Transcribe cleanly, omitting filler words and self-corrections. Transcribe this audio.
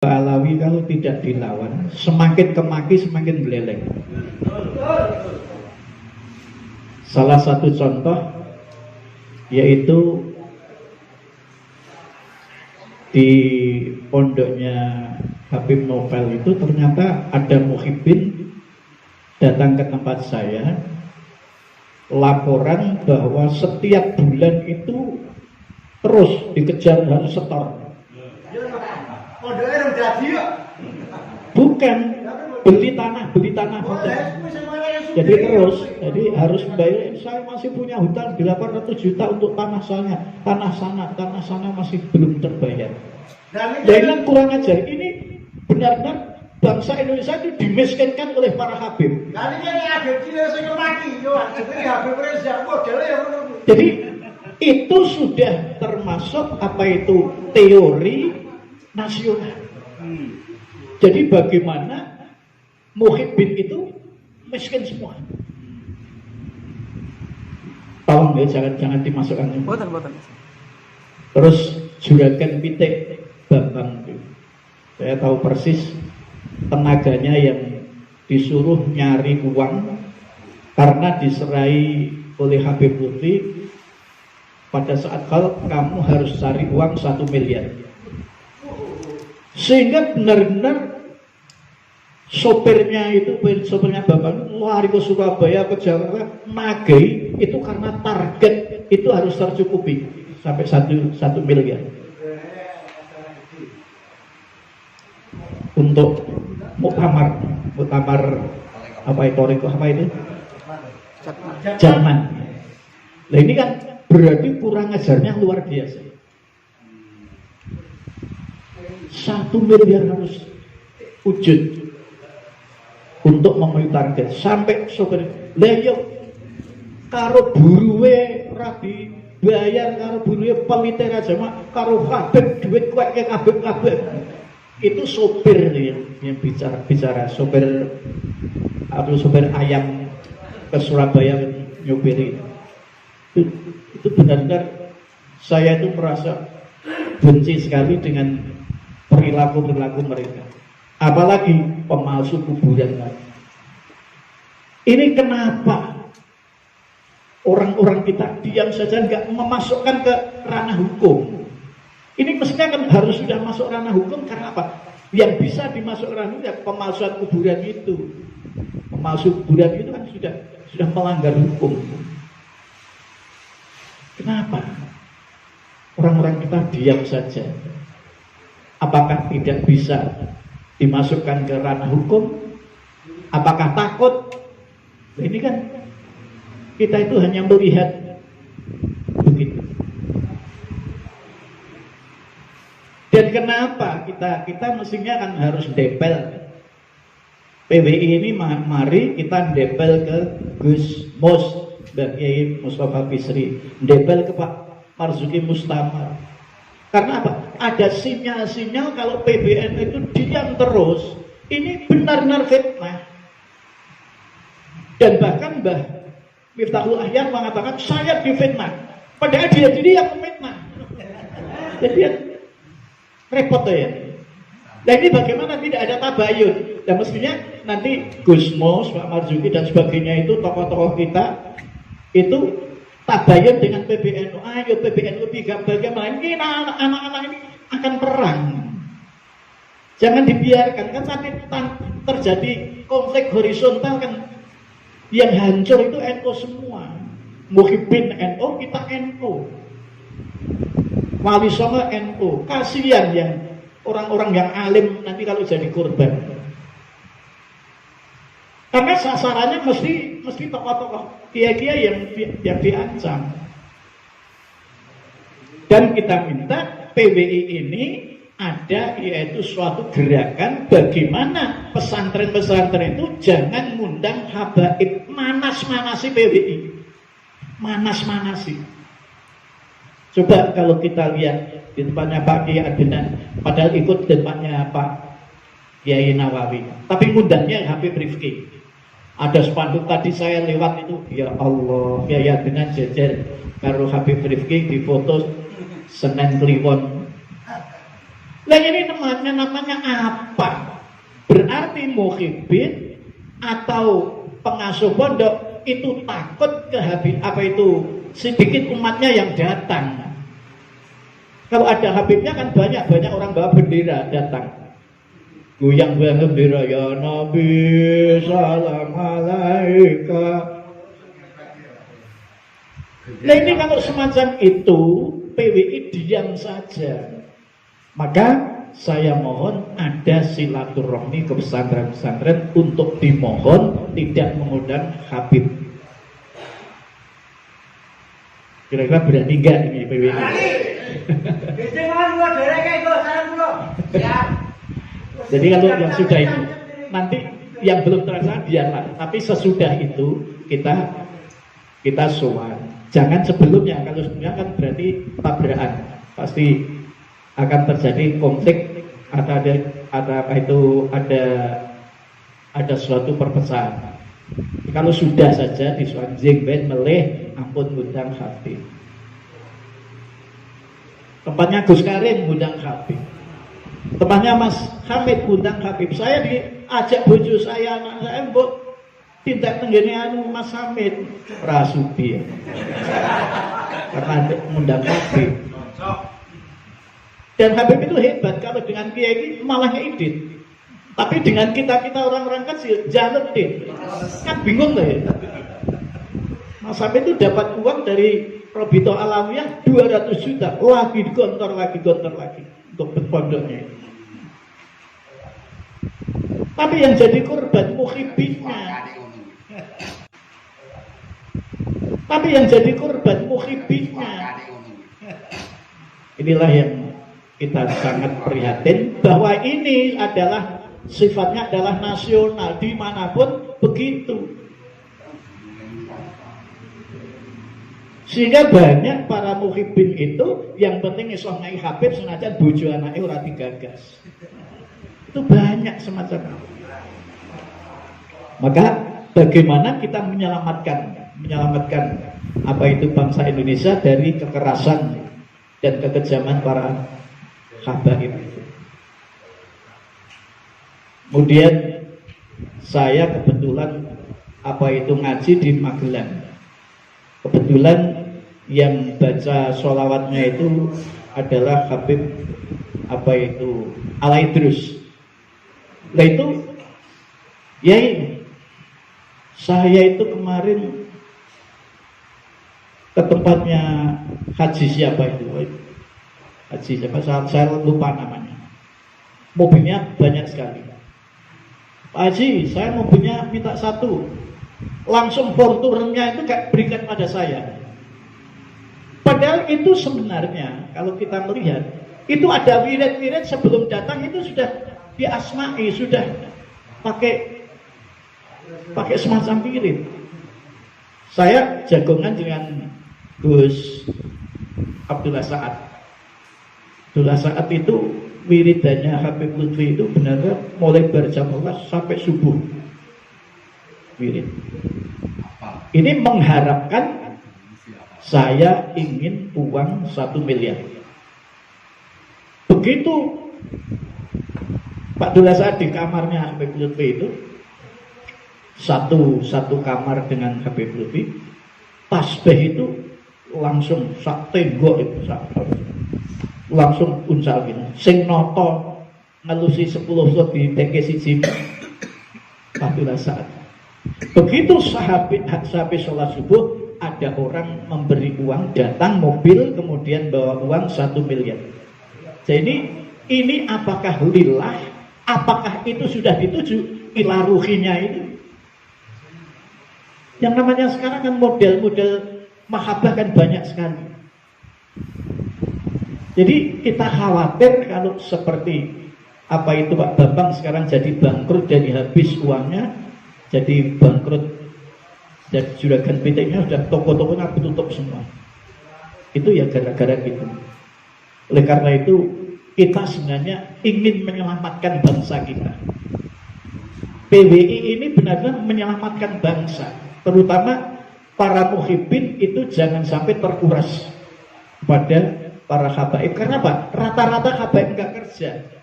Alawi kalau tidak dilawan, semakin kemaki semakin beleleng. Salah satu contoh yaitu di pondoknya Habib Novel itu ternyata ada muhibbin datang ke tempat saya, laporan bahwa setiap bulan itu terus dikejar harus setor. Bukan beli tanah jadi terus, jadi harus bayar. Saya masih punya hutang 800 juta untuk tanah sana masih belum terbayar. Jangan kurang ajar. Ini benar-benar bangsa Indonesia itu dimiskinkan oleh para habib. Jadi itu sudah termasuk apa itu teori nasional. Jadi bagaimana muhibbin itu miskin semua. Tolong ya, jangan dimasukkan. Boten. Terus juragan pitik Bambang itu, saya tahu persis tenaganya yang disuruh nyari uang karena diserai oleh Habib Lutfi pada saat kalau kamu harus cari uang 1 miliar. Sehingga benar-benar sopirnya Bambang lari ke Surabaya, ke Jakarta, nagih itu karena target itu harus tercukupi sampai 1 miliar untuk muktamar apa itu Jerman. Nah ini kan berarti kurang ajarnya luar biasa. 1 miliar harus wujud untuk memenuhi target sampai sopir. Lah yo karo buruwe rabi bayar, karo buruwe peliter aja mak karo Habib duit kuek ke kabeh. Itu sopir yang bicara sopir ayam ke Surabaya nyopiri. Itu benar-benar saya itu merasa benci sekali dengan perilaku mereka, apalagi pemalsu kuburan. Ini kenapa orang-orang kita diam saja nggak memasukkan ke ranah hukum? Ini mestinya kan harus sudah masuk ranah hukum. Karena apa? Yang bisa dimasuk ranah hukum ya pemalsuan kuburan itu. Pemalsu kuburan itu kan sudah melanggar hukum. Kenapa orang-orang kita diam saja? Apakah tidak bisa dimasukkan ke ranah hukum? Apakah takut? Ini kan kita itu hanya melihat begitu. Dan kenapa kita mestinya kan harus depel. PWI ini mari kita depel ke Gus Mus dan Kiai Mustafa Bisri, depel ke Pak Marzuki Mustamar. Karena apa? Ada sinyal-sinyal kalau PBN itu diam terus, ini benar-benar fitnah. Dan bahkan Mbah Miftahul Ahyar mengatakan saya difitnah, padahal dia sendiri yang memfitnah. Jadi repot ya. Nah ini bagaimana tidak ada tabayun? Dan mestinya nanti Gus Mus, Pak Marzuki dan sebagainya itu tokoh-tokoh kita itu tabayun dengan PBNU. Ayo PBNU bagaimana ini anak-anak ini akan perang. Jangan dibiarkan, kan nanti terjadi konflik horizontal kan. Yang hancur itu NU semua. Muhibbin NU, kita NU. Wali Songo NU. Kasihan yang orang-orang yang alim nanti kalau jadi korban. Karena sasarannya mesti tokoh-tokoh kiai-kiai yang diancam. Dan kita minta PWI ini ada yaitu suatu gerakan bagaimana pesantren-pesantren itu jangan ngundang habaib, manas-manasi PWI. Manas-manasi. Coba kalau kita lihat di tempatnya Pak Kiai Adnan, padahal ikut tempatnya Pak Kiai Nawawi, tapi ngundangnya Habib Rifki. Ada spanduk tadi saya lewat itu, ya Allah, Kiai Adnan jejer karo Habib Rifki di foto Senen Kliwon. Nah ini namanya apa? Berarti muhibbin atau pengasuh pondok itu takut sedikit umatnya yang datang. Kalau ada Habibnya kan banyak orang bawa bendera datang. Goyang bendera ya Nabi salam alaika. Nah ini kalau semacam itu PWI diam saja. Maka saya mohon ada silaturahmi ke pesantren-pesantren untuk dimohon tidak mengundang Habib. Kira-kira berani enggak ini PWI? Jadi kalau yang sudah itu, nanti yang belum terlaksana biarlah. Tapi sesudah itu kita sowan. Jangan sebelumnya. Kalau sebelumnya kan berarti tabrakan. Pasti akan terjadi konflik ada suatu perpecahan. Kalau sudah saja disuanjing ben meleh ampun ngundang Habib. Tempatnya Gus Karim ngundang Habib. Tempatnya Mas Hamid ngundang Habib. Saya diajak bojo saya, anak saya mbok tindak tenggene Mas Hamid Rasudi. Karena ngundang Habib. Dan Habib itu hebat, kalau dengan kiai malah ngedit. Tapi dengan kita orang-orang kecil jangan deh. Kan bingung loh ya. Mas Habib itu dapat uang dari Robito Alawiyah 200 juta, lagi digontor lagi untuk pondoknya. Tapi yang jadi korban muhibbinnya. Inilah yang kita sangat prihatin bahwa ini adalah sifatnya adalah nasional, dimanapun begitu. Sehingga banyak para muhibbin itu yang penting iso ngai Habib senajan bojo anake ora digagas. Itu banyak semacam itu. Maka bagaimana kita menyelamatkan apa itu bangsa Indonesia dari kekerasan dan kekejaman para habaib itu. Kemudian saya kebetulan ngaji di Magelang. Kebetulan yang baca sholawatnya itu adalah Habib Alaidrus. Nah itu ya ini saya itu kemarin ke tempatnya Haji siapa itu? Haji siapa? Saya lupa namanya. Mobilnya banyak sekali. Pak Haji, saya mobilnya minta satu. Langsung fortunernya itu berikan pada saya. Padahal itu sebenarnya kalau kita melihat itu ada wirid-wirid sebelum datang itu sudah diasmai, sudah pakai semacam wirid. Saya jagongan dengan Gus Abdullah Sa'ad. Abdullah Sa'ad itu wiridannya Habib Lutfi itu benar-benar mulai berjam 12 sampai subuh. Wirid. Ini mengharapkan saya ingin uang 1 miliar. Begitu Pak Abdullah Sa'ad di kamarnya Habib Lutfi itu satu kamar dengan Habib Lutfi, tasbih itu langsung sak tenggok itu langsung uncal gitu. Sing noto ngelusi 10 slot di teke siji Pak Abdullah Sa'ad. Begitu sahabat sholat subuh, ada orang memberi uang, datang mobil, kemudian bawa uang 1 miliar. Jadi ini apakah lillah? Apakah itu sudah dituju ila ruhinya itu? Yang namanya sekarang kan model-model mahabbah kan banyak sekali. Jadi kita khawatir kalau seperti apa itu Pak Bambang sekarang jadi bangkrut, jadi habis uangnya, jadi bangkrut, dan juragan PT-nya sudah toko-tokonya tutup semua. Itu ya gara-gara gitu. Oleh karena itu kita sebenarnya ingin menyelamatkan bangsa kita. PWI ini benar-benar menyelamatkan bangsa, terutama para muhibbin itu jangan sampai terkuras pada para habaib. Karena apa? Rata-rata habaib nggak kerja.